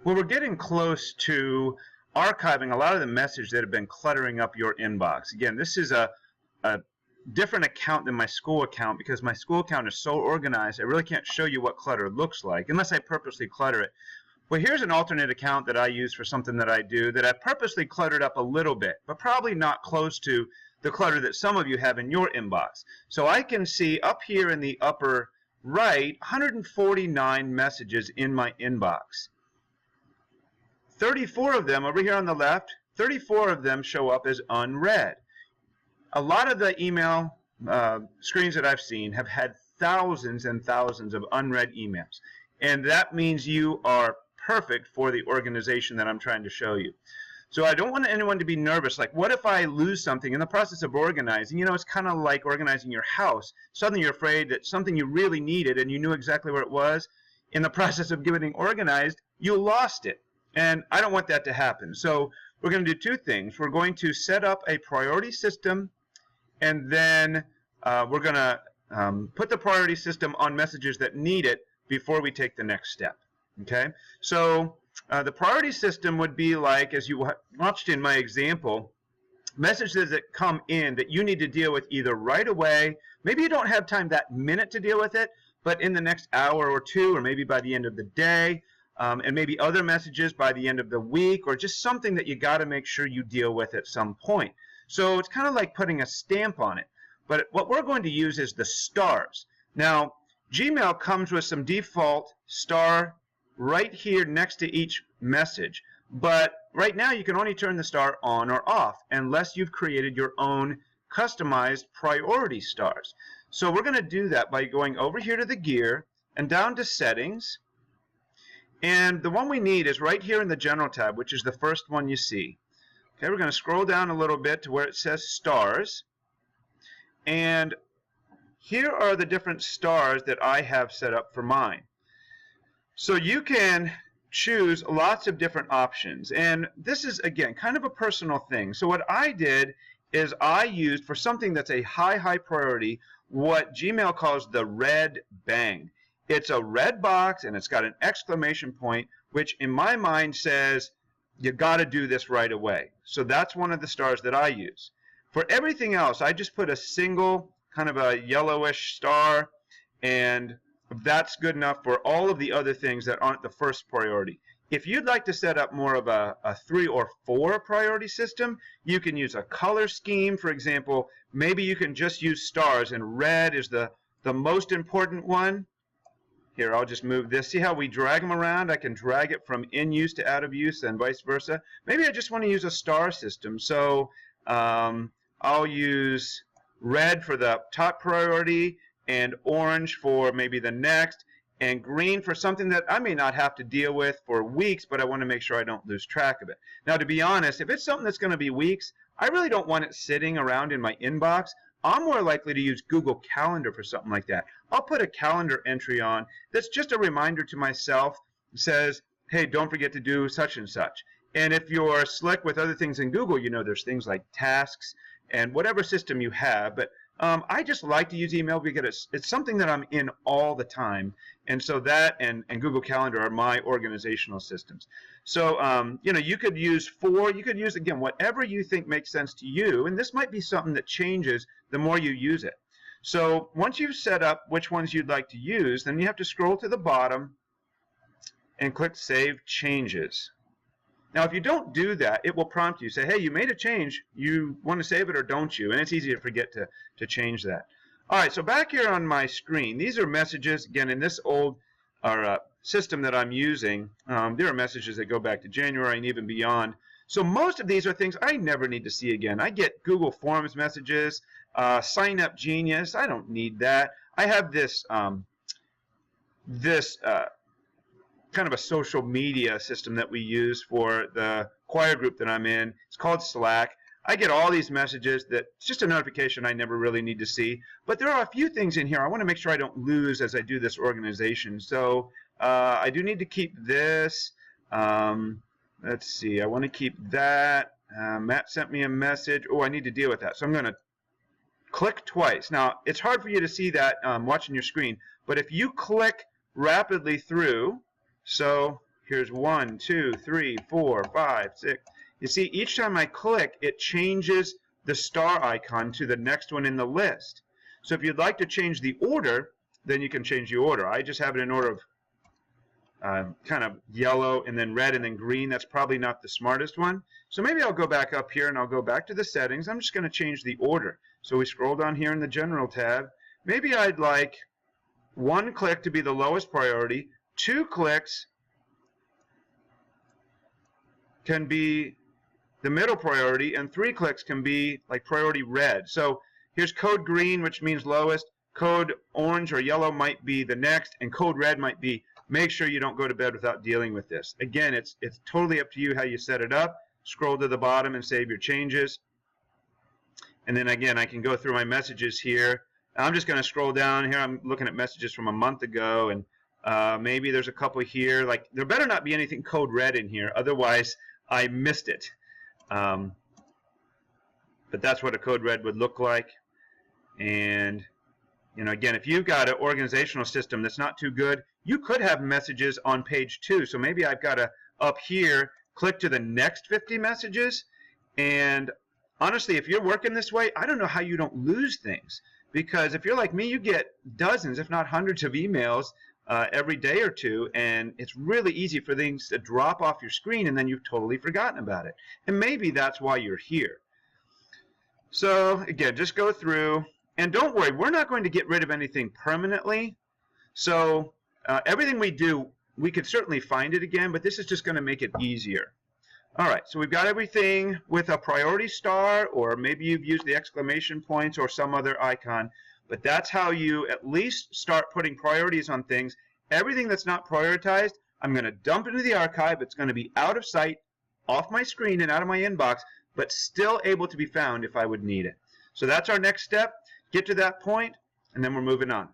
Well, we're getting close to archiving a lot of the messages that have been cluttering up your inbox. Again, this is a different account than my school account because my school account is so organized, I really can't show you what clutter looks like unless I purposely clutter it. Well, here's an alternate account that I use for something that I do that I purposely cluttered up a little bit, but probably not close to the clutter that some of you have in your inbox. So I can see up here in the upper right, 149 messages in my inbox. 34 of them over here on the left, 34 of them show up as unread. A lot of the email screens that I've seen have had thousands and thousands of unread emails. And that means you are perfect for the organization that I'm trying to show you. So I don't want anyone to be nervous. Like, what if I lose something in the process of organizing? You know, it's kind of like organizing your house. Suddenly you're afraid that something you really needed and you knew exactly where it was. In the process of getting organized, you lost it. And I don't want that to happen. So we're going to do two things. We're going to set up a priority system, and then we're going to put the priority system on messages that need it before we take the next step. Okay? So the priority system would be like, as you watched in my example, messages that come in that you need to deal with either right away. Maybe you don't have time that minute to deal with it, but in the next hour or two, or maybe by the end of the day. And maybe other messages by the end of the week, or just something that you got to make sure you deal with at some point. So it's kind of like putting a stamp on it. But what we're going to use is the stars. Now, Gmail comes with some default star right here next to each message. But right now, you can only turn the star on or off unless you've created your own customized priority stars. So we're going to do that by going over here to the gear and down to settings. And the one we need is right here in the General tab, which is the first one you see. Okay, we're going to scroll down a little bit to where it says Stars. And here are the different stars that I have set up for mine. So you can choose lots of different options. And this is, again, kind of a personal thing. So what I did is I used, for something that's a high priority, what Gmail calls the red bang. It's a red box, and it's got an exclamation point, which in my mind says, you got to do this right away. So that's one of the stars that I use. For everything else, I just put a single kind of a yellowish star, and that's good enough for all of the other things that aren't the first priority. If you'd like to set up more of a 3 or 4 priority system, you can use a color scheme. For example, maybe you can just use stars, and red is the most important one. Here, I'll just move this. See how we drag them around? I can drag it from in use to out of use and vice versa. Maybe I just want to use a star system. So I'll use red for the top priority and orange for maybe the next, and green for something that I may not have to deal with for weeks, but I want to make sure I don't lose track of it. Now, to be honest, if it's something that's going to be weeks, I really don't want it sitting around in my inbox. I'm more likely to use Google Calendar for something like that. I'll put a calendar entry on that's just a reminder to myself. It says, hey, don't forget to do such and such. And if you're slick with other things in Google, you know there's things like tasks and whatever system you have. But I just like to use email because it's something that I'm in all the time. And so that and Google Calendar are my organizational systems. So, you know, you could use 4. You could use, again, whatever you think makes sense to you. And this might be something that changes the more you use it. So once you've set up which ones you'd like to use, then you have to scroll to the bottom and click Save Changes. Now, if you don't do that, it will prompt you, say, hey, you made a change. You want to save it or don't you? And it's easy to forget to change that. All right, so back here on my screen, these are messages, again, in this old system that I'm using. There are messages that go back to January and even beyond. So most of these are things I never need to see again. I get Google Forms messages, Sign Up Genius. I don't need that. I have this kind of a social media system that we use for the choir group that I'm in. It's called Slack. I get all these messages that it's just a notification I never really need to see. But there are a few things in here I want to make sure I don't lose as I do this organization. So I do need to keep this. Let's see. I want to keep that. Matt sent me a message. Oh, I need to deal with that. So I'm going to click twice. Now, it's hard for you to see that watching your screen. But if you click rapidly through, so Here's 1, 2, 3, 4, 5, 6. You see, each time I click, it changes the star icon to the next one in the list. So if you'd like to change the order, then you can change the order. I just have it in order of kind of yellow and then red and then green. That's probably not the smartest one. So maybe I'll go back up here and I'll go back to the settings. I'm just going to change the order. So we scroll down here in the General tab. Maybe I'd like 1 click to be the lowest priority, 2 clicks can be the middle priority, and 3 clicks can be like priority red. So here's code green, which means lowest. Code orange or yellow might be the next, and code red might be make sure you don't go to bed without dealing with this. Again, it's totally up to you how you set it up. Scroll to the bottom and save your changes. And then again, I can go through my messages here. I'm just going to scroll down here. I'm looking at messages from a month ago, and maybe there's a couple here. Like, there better not be anything code red in here, otherwise I missed it. But that's what a code red would look like. And you know, again, if you've got an organizational system that's not too good, you could have messages on page 2. So maybe I've got to, up here, click to the next 50 messages. And honestly, if you're working this way, I don't know how you don't lose things. Because if you're like me, you get dozens, if not hundreds of emails every day or two, and it's really easy for things to drop off your screen and then you've totally forgotten about it. And maybe that's why you're here. So again, just go through. And don't worry, we're not going to get rid of anything permanently. So everything we do, we could certainly find it again, but this is just going to make it easier. All right, so we've got everything with a priority star, or maybe you've used the exclamation points or some other icon, but that's how you at least start putting priorities on things. Everything that's not prioritized, I'm going to dump into the archive. It's going to be out of sight, off my screen and out of my inbox, but still able to be found if I would need it. So that's our next step. Get to that point, and then we're moving on.